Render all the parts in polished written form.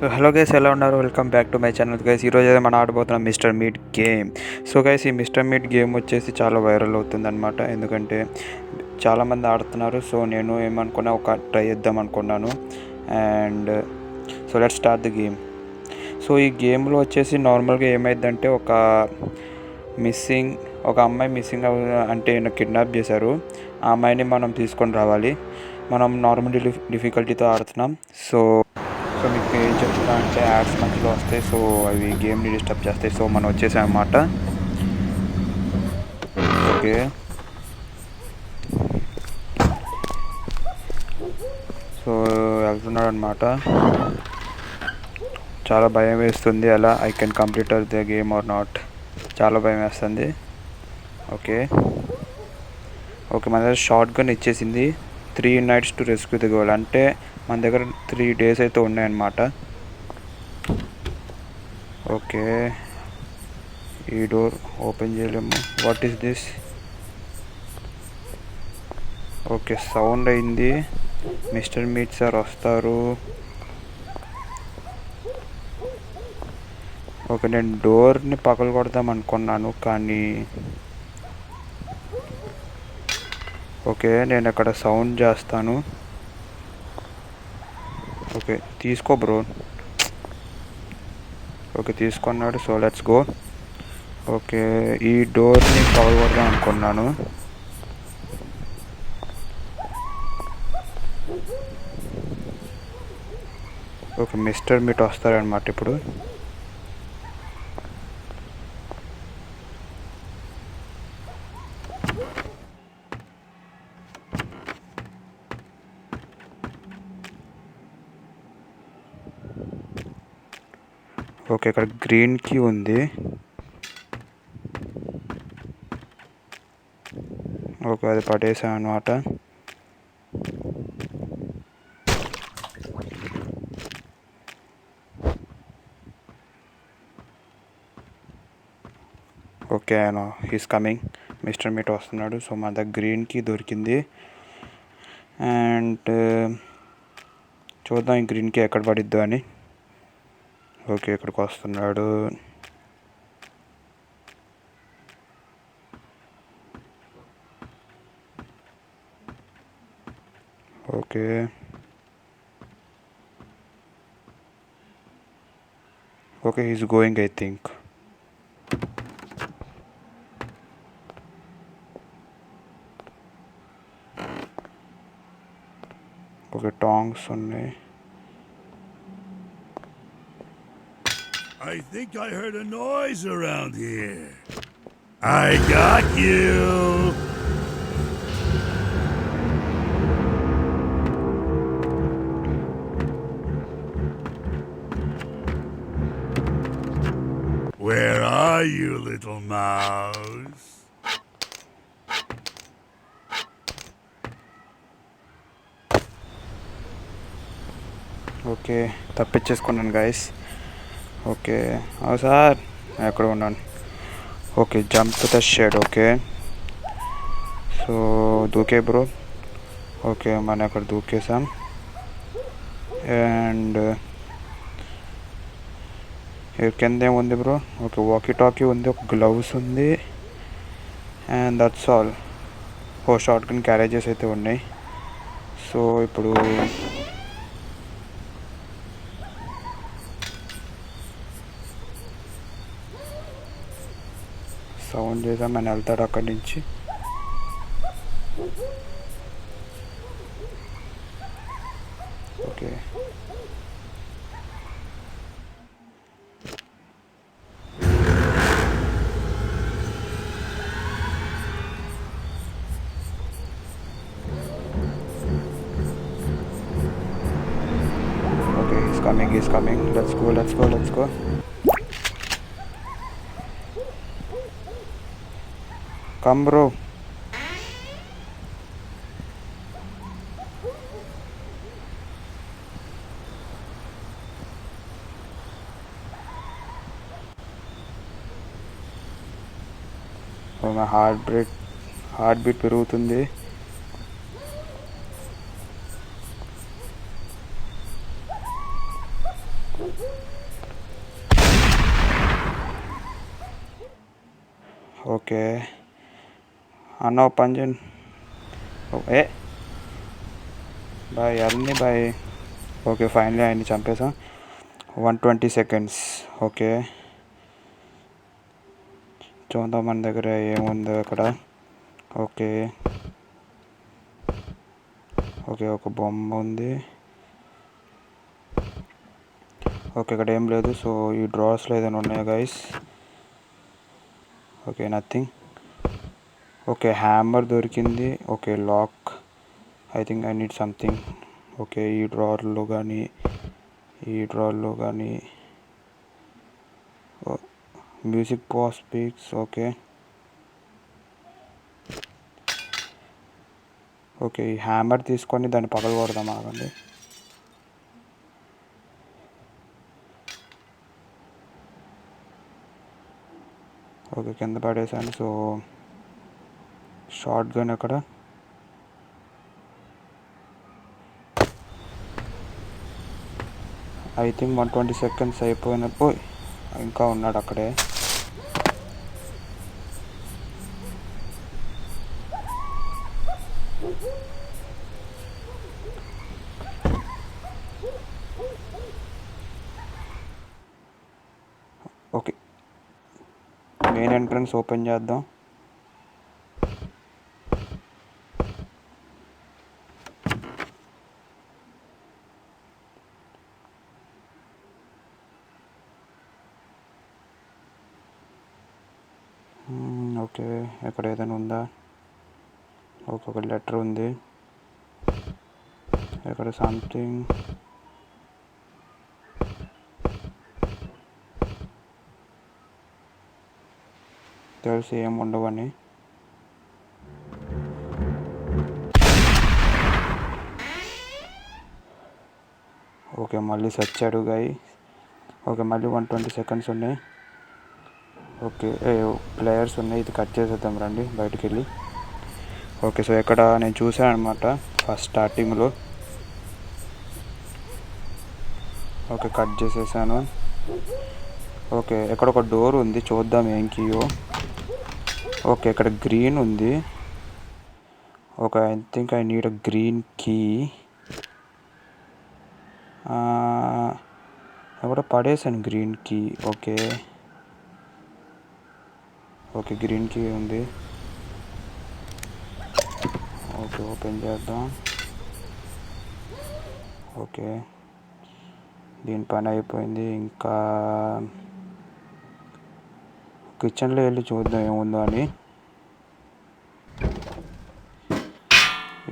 So hello guys, ఎలా ఉన్నారు? Welcome back to my channel guys. ఈరోజు అయితే మనం ఆడబోతున్నాం mister meat game. So guys, ఈ మిస్టర్ మీట్ గేమ్ వచ్చేసి చాలా వైరల్ అవుతుందన్నమాట. ఎందుకంటే చాలామంది ఆడుతున్నారు. సో నేను ఏమనుకున్నా, ఒక ట్రై చేద్దాం అనుకున్నాను. And so let's start the game. So ఈ గేమ్లో వచ్చేసి నార్మల్గా ఏమైందంటే, ఒక అమ్మాయి మిస్సింగ్ అంటే కిడ్నాప్ చేశారు. ఆ అమ్మాయిని మనం తీసుకొని రావాలి. మనం నార్మల్ డిఫికల్టీతో ఆడుతున్నాం. సో మీకు ఏం చెప్తున్నా అంటే, యాడ్స్ మధ్యలో వస్తాయి. సో అవి గేమ్ని డిస్టర్బ్ చేస్తాయి. సో మనం వచ్చేసాం అన్నమాట. ఓకే, సో వెళ్తున్నాడు అనమాట. చాలా భయం వేస్తుంది. అలా I can complete the game or not. చాలా భయం వేస్తుంది. ఓకే ఓకే, మన దగ్గర షార్ట్ గన్ ఇచ్చేసింది. 3 nights to rescue the girl. అంటే మన దగ్గర 3 days అయితే ఉన్నాయన్నమాట. ఓకే, ఈ డోర్ ఓపెన్ చేయలేము. What is this? Okay, sound అయింది. మిస్టర్ మీట్ సార్ వస్తారు. ఓకే, నేను డోర్ని పగలు కొడదాం అనుకున్నాను, కానీ ఓకే నేను అక్కడ సౌండ్ చేస్తాను. ఓకే తీసుకో బ్రో. ఓకే తీసుకున్నాడు. So let's go. ఓకే, ఈ డోర్ని పగలు కొడదాం అనుకున్నాను. ఓకే, మిస్టర్ మీట్ వస్తారనమాట ఇప్పుడు. ఓకే, ఇక్కడ గ్రీన్ కీ ఉంది. ఓకే, అది పడేసాను అనమాట. ఓకే, ఆయన హీస్ కమింగ్. మిస్టర్ మీట్ వస్తున్నాడు. సో మన దగ్గర గ్రీన్ కీ దొరికింది. అండ్ చూద్దాం ఈ గ్రీన్ కీ ఎక్కడ పడిద్దు అని. ఓకే, ఇక్కడికి వస్తున్నాడు. Okay okay, he's going I think. Okay, tongs ఉన్నాయి. I think I heard a noise around here. I got you. Where are you, little mouse? Okay, తప్పించేసుకున్నాను guys. Okay sir, ఎక్కడ ఉన్నాను? Okay, jump to the shed. Okay, so దూకే bro. Okay, మనం అక్కడ దూకేసాం. And కింద ఏముంది bro? Okay, walkie talkie ఉంది, ఒక గ్లౌస్ ఉంది, and that's all. Short gun carriages అయితే ఉన్నాయి. సో ఇప్పుడు సౌండ్ చేద్దాం, అని వెళ్తాడు అక్కడి నుంచి. Okay okay, he's coming. Let's go. Come bro. నా హార్ట్ బీట్ పెరుగుతుంది. ఓకే అన్న పని చేయండి. ఏ బాయ్ అన్నీ బాయ్. ఓకే ఫైనలీ ఆయన్ని చంపేసాం. 120 seconds. ఓకే చూద్దాం మన దగ్గర ఏముందో అక్కడ. ఓకే ఓకే ఒక బొమ్మ ఉంది. ఓకే ఇక్కడ ఏం లేదు. సో ఈ డ్రాస్లో ఏదైనా ఉన్నాయా guys? Okay nothing. Okay hammer దొరికింది. Okay lock. I think I need something. Okay ఈ డ్రావర్లో కానీ music box speaks. Okay okay ఈ హ్యామర్ తీసుకొని దాన్ని పగల కొడదాం. ఆగండి. ఓకే కింద పడేసాను. సో షార్ట్ గన్ అక్కడ. ఐ థింక్ 120 seconds అయిపోయినప్పుడు ఇంకా ఉన్నాడు అక్కడే. ఓకే మెయిన్ ఎంట్రన్స్ ఓపెన్ చేద్దాం. ఓకే ఎక్కడ ఏదైనా ఉందా? ఒక లెటర్ ఉంది. ఎక్కడ సంథింగ్ తెలిసి ఏం ఉండవని. ఓకే మళ్ళీ సచ్చాడు గాయ. ఓకే మళ్ళీ 120 seconds ఉన్నాయి. ఓకే ప్లేయర్స్ ఉన్నాయి. ఇది కట్ చేసేద్దాం రండి బయటికి వెళ్ళి. ఓకే సో ఇక్కడ నేను చూసాను అనమాట ఫస్ట్ స్టార్టింగ్లో. ఓకే కట్ చేసేసాను. ఓకే ఎక్కడ ఒక డోర్ ఉంది, చూద్దాం ఏం కీయో. ఓకే ఇక్కడ గ్రీన్ ఉంది. Okay I think I need a green key. ఎక్కడ పడేసాను గ్రీన్ కీ. ఓకే ఓకే గ్రీన్ కీ ఉంది. ఓకే ఓపెన్ చేద్దాం. ఓకే దీని పని అయిపోయింది. ఇంకా కిచెన్లో వెళ్ళి చూద్దాం ఏముందో అని.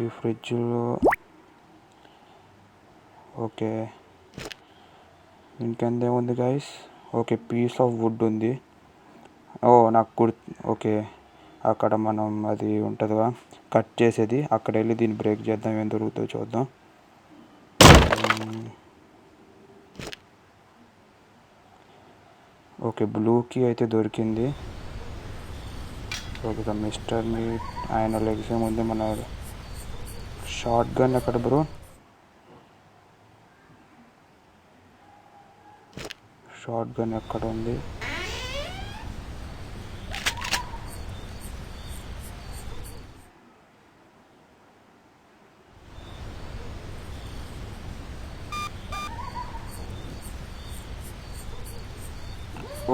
ఈ ఫ్రిడ్జ్లో ఓకే ఇంకెందేముంది guys? Okay piece of wood ఉంది. నాకు ఓకే అక్కడ మనం అది ఉంటుందిగా కట్ చేసేది, అక్కడ వెళ్ళి దీన్ని బ్రేక్ చేద్దాం. ఏం దొరుకుతుందో చూద్దాం. ఓకే బ్లూ కీ అయితే దొరికింది. ఓకే మిస్టర్ మీట్ ఆయన లెగ్స్ ఏముంది. మన షార్ట్ గన్ ఎక్కడ బ్రో? షార్ట్ గన్ ఎక్కడ ఉంది?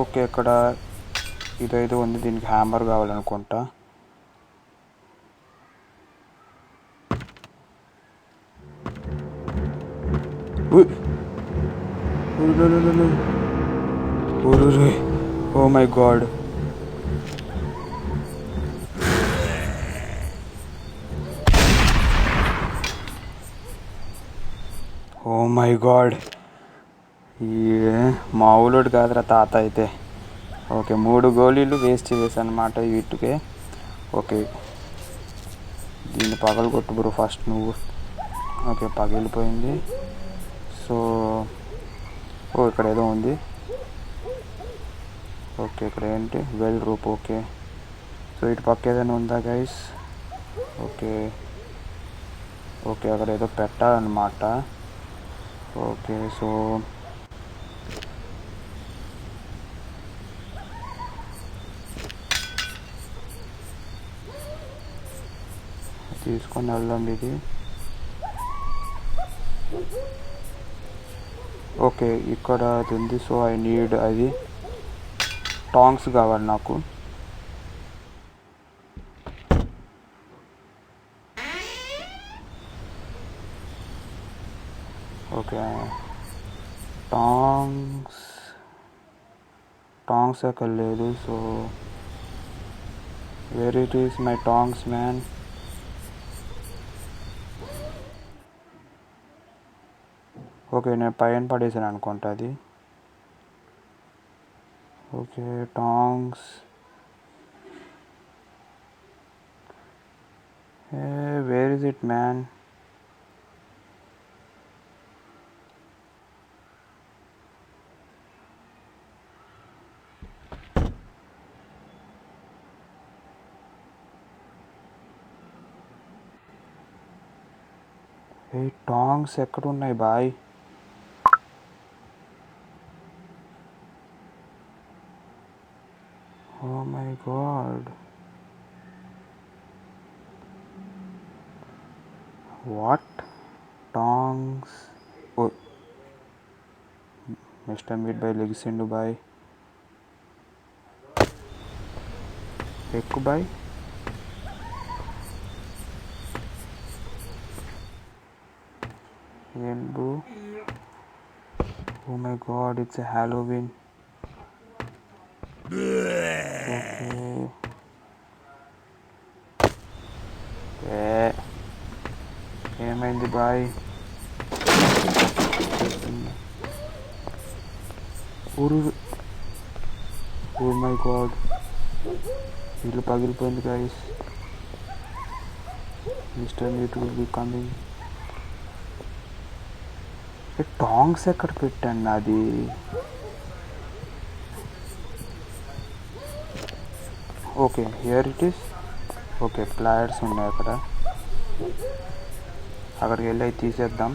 ఓకే ఇక్కడ ఇదైతే ఉంది. దీనికి హ్యామర్ కావాలనుకుంటా. Oh my god. Oh my god ఈ మామూలుడు కాదురా తాత అయితే. ఓకే 3 గోళీలు వేస్ట్ చేశాను అనమాట వీటికే. ఓకే దీన్ని పగలగొట్టు బ్రో ఫస్ట్ నువ్వు. ఓకే పగిలిపోయింది. సో ఇక్కడ ఏదో ఉంది. ఓకే ఇక్కడ ఏంటి వెల్ రూప్. ఓకే సో ఇటు పక్క ఏదైనా ఉందా గైస్? ఓకే ఓకే అక్కడ ఏదో పెట్టాలన్నమాట. ఓకే సో తీసుకొని వెళ్దాం ఇది. ఓకే, ఇక్కడ అది ఉంది. సో ఐ నీడ్ అది టాంగ్స్ కావాలి నాకు. ఓకే, టాంగ్స్ ఎక్కడ లేదు. So where it is my tongs man. Okay, నేను పైన పడేసాను అనుకుంటా అది. Okay, tongs. Where is it man? Tongs ఎక్కడ ఉన్నాయి boy? Oh my god, what? Tongs. Oh, mister Meat boy లెగిసిండు బాయ్. ఎక్కు బాయ్. ఏం bro? Oh my god, it's a Halloween. ఏమైంది బాయ్? ఓ మై గాడ్, ఇల్లు పగిలిపోయింది guys. Mister Meat will be coming. Tongs ఎక్కడ పెట్టండి అది? Okay, here it is. Okay, pliers ఉన్నాయి అక్కడ. అక్కడికి వెళ్ళి అవి తీసేద్దాం.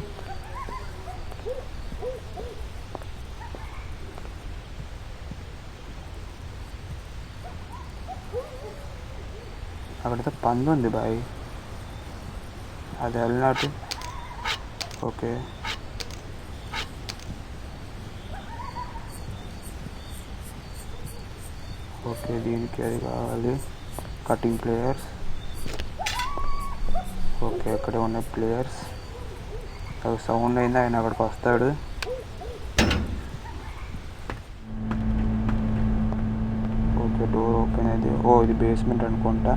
అక్కడైతే పంది ఉంది బాయ్, అది వెళ్ళినట్టు. ఓకే, ఓకే, దీనికి అది కావాలి. Cutting players. ఓకే, అక్కడే ఉన్నాయి ప్లేయర్స్. అవి సౌండ్ అయింది, ఆయన అక్కడికి వస్తాడు. ఓకే, డోర్ ఓపెన్ అయింది. ఓ, ఇది బేస్మెంట్ అనుకుంటా.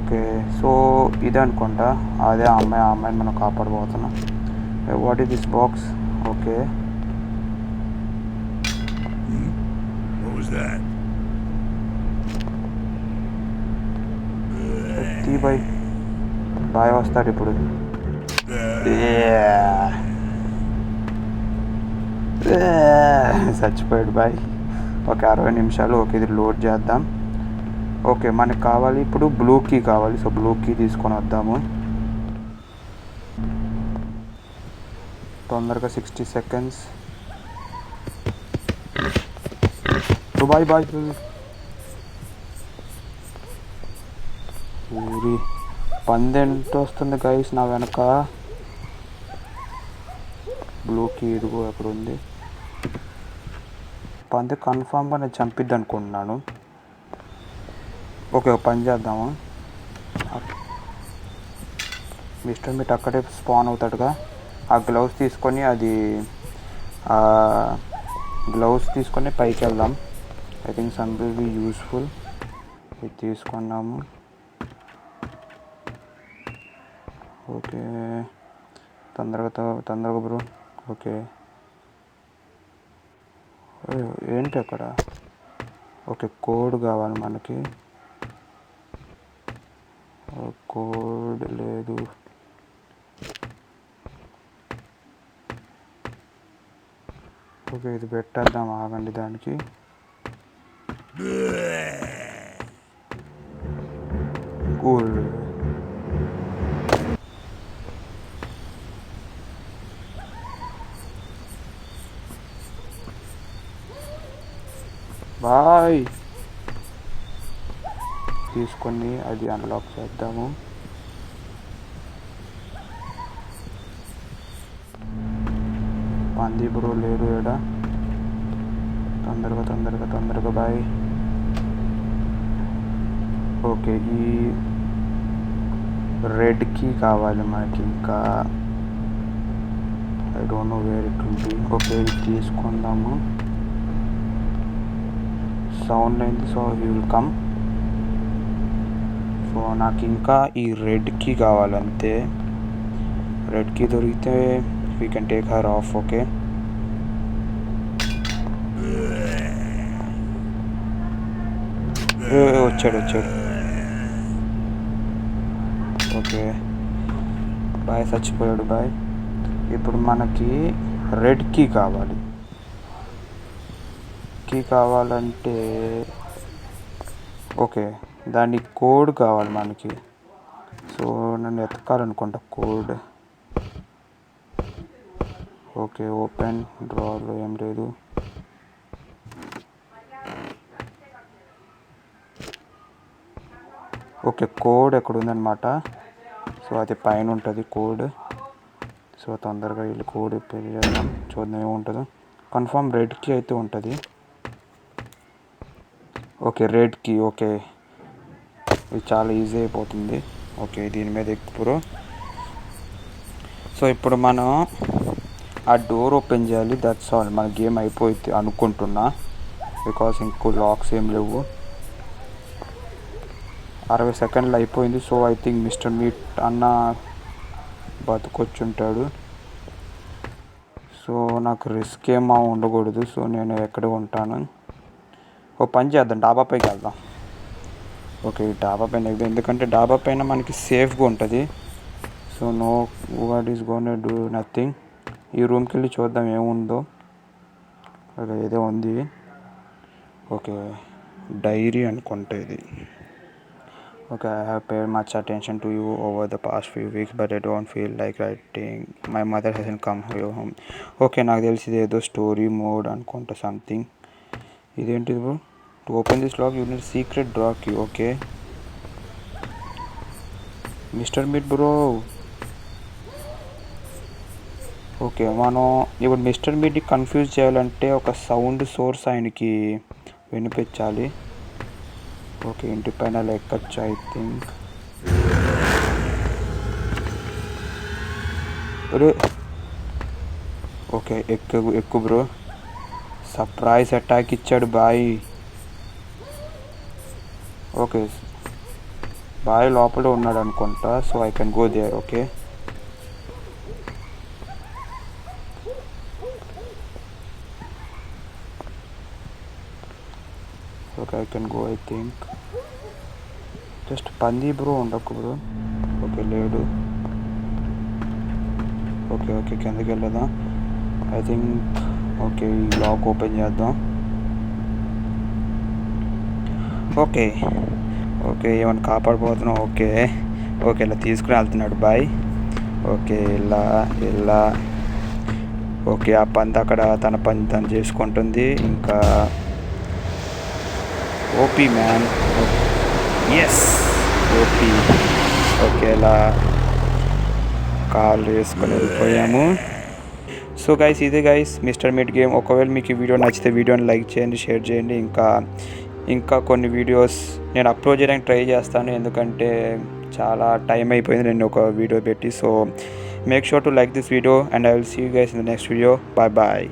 ఓకే, సో ఇది అనుకుంటా అదే ఆ అమ్మాయిని మనం కాపాడబోతున్నాం. What is this box? Okay, What was that? తీ బాయ్. బాయ్ వస్తాడు ఇప్పుడు. చచ్చిపోయాడు బాయ్. ఓకే, 60 నిమిషాలు. ఓకే, ఇది లోడ్ చేద్దాం. ఓకే, మనకి కావాలి ఇప్పుడు బ్లూ కీ కావాలి. సో బ్లూ కీ తీసుకొని వద్దాము తొందరగా. 60 seconds. Bye bye. ఊరి పందెంట వస్తుంది గైస్ నా వెనక. బ్లూ కీ ఇదిగో ఎక్కడ ఉంది. పంది కన్ఫామ్గా నేను చంపిద్ది అనుకుంటున్నాను. ఓకే, పని చేద్దాము. మిస్టర్ మీట్ అక్కడే స్పాన్ అవుతాడుగా. ఆ గ్లౌస్ తీసుకొని పైకి వెళ్దాం. I think some will be useful. ఇది తీసుకున్నాము. ఓకే, తొందరగా బ్రో. ఓకే, ఏంటి అక్కడ? ఓకే, కోడ్ కావాలి మనకి. కోడ్ లేదు. ఓకే, ఇది పెట్టేద్దాం, ఆగండి దానికి. కూల్. బాయ్. తీసుకొని అది అన్లాక్ చేద్దాము. పంది బ్రో లేడు ఏడ. తొందరగా బాయ్. ఓకే, ఈ రెడ్ కీ కావాలి మనకి. ఇంకా I don't know where it will be. Okay, ఇది తీసుకుందాము. సౌండ్ అయింది, so he will come. So నాకు ఇంకా ఈ రెడ్ కీ కావాలి అంతే. రెడ్ కీ దొరికితే we can take her of. Okay, వచ్చాడు. ఓకే బాయ్, చచ్చిపోయాడు బాయ్. ఇప్పుడు మనకి రెడ్ కీ కావాలంటే ఓకే, దాని కోడ్ కావాలి మనకి. సో నన్ను ఎతకాలనుకుంటా కోడ్. ఓకే, ఓపెన్ డ్రాలో ఏం లేదు. ఓకే, కోడ్ ఎక్కడ ఉందన్నమాట. సో అది పైన ఉంటుంది కోడ్. సో తొందరగా వీళ్ళు కోడ్ పెళ్లి చేద్దాం, చూద్దాం ఏముంటుందో. కన్ఫర్మ్ రెడ్ కీ అయితే ఉంటుంది. Okay, red key. ఓకే, ఇది చాలా ఈజీ అయిపోతుంది. ఓకే, దీని మీద ఎక్కువ. సో ఇప్పుడు మనం ఆ డోర్ ఓపెన్ చేయాలి. దట్స్ ఆల్, మన గేమ్ అయిపోయింది అనుకుంటున్నా. బికాస్ ఇంకో లాక్స్ ఏం లేవు. 60 సెకండ్లు అయిపోయింది. So I think mister meet అన్న బతుకొచ్చుంటాడు. సో నాకు రిస్క్ ఏమో ఉండకూడదు. సో నేను ఎక్కడ ఉంటాను. ఓ పని చేద్దాం, డాబా పైకి వెళ్దాం. ఓకే, డాబా పైన వెళ్దాం, ఎందుకంటే డాబా పైన మనకి సేఫ్గా ఉంటుంది. So no what is gonna do nothing. ఈ రూమ్కి వెళ్ళి చూద్దాం ఏముందో. ఓకే, ఏదో ఉంది. ఓకే, డైరీ అనుకుంటా ఇది. Okay, I have paid much attention to you over the past few weeks, but I don't feel like writing. My mother hasn't come home. Okay, నాకు తెలిసి ఇది ఏదో స్టోరీ మోడ్ అనుకుంటా సంథింగ్. ఇదేంటిది bro? To open this lock you need secret draw key. Okay, mister meat bro. Okay, మనం ఇప్పుడు mister మీట్ని confuse చేయాలంటే ఒక సౌండ్ సోర్స్ ఆయనకి వినిపించాలి. ఓకే, ఇంటి పైన ఎక్కచ్చు ఐ థింక్. ఓకే, ఎక్కువ బ్రో. సర్ప్రైజ్ అటాక్ ఇచ్చాడు బాయ్. ఓకే, బాయ్ లోపల ఉన్నాడు అనుకుంటా. So I can go there. Okay, okay I can go I think. Just పంది బ్రో ఉండకు బ్రో. ఓకే, లేడు. ఓకే, కిందకి వెళ్ళదా ఐ థింక్. ఓకే, ఈ లాక్ ఓపెన్ చేద్దాం. ఓకే, ఏమైనా కాపాడిపోతున్నాం. ఓకే, ఇలా తీసుకుని వెళ్తున్నాడు బాయ్. ఓకే, ఇలా ఓకే, ఆ పంది అక్కడ తన పని తను చేసుకుంటుంది. ఇంకా OP man. Yes, OP. Okay, ఇలా కాల్ వేసుకొని వెళ్ళిపోయాము. సో గైస్, ఇదే గైస్ మిస్టర్ మీట్ గేమ్. ఒకవేళ మీకు ఈ వీడియో నచ్చితే వీడియోని లైక్ చేయండి, షేర్ చేయండి. ఇంకా కొన్ని వీడియోస్ నేను అప్లోడ్ చేయడానికి ట్రై చేస్తాను, ఎందుకంటే చాలా టైం అయిపోయింది నేను ఒక వీడియో పెట్టి. So make sure to like this video and I will see you guys in the next video. Bye.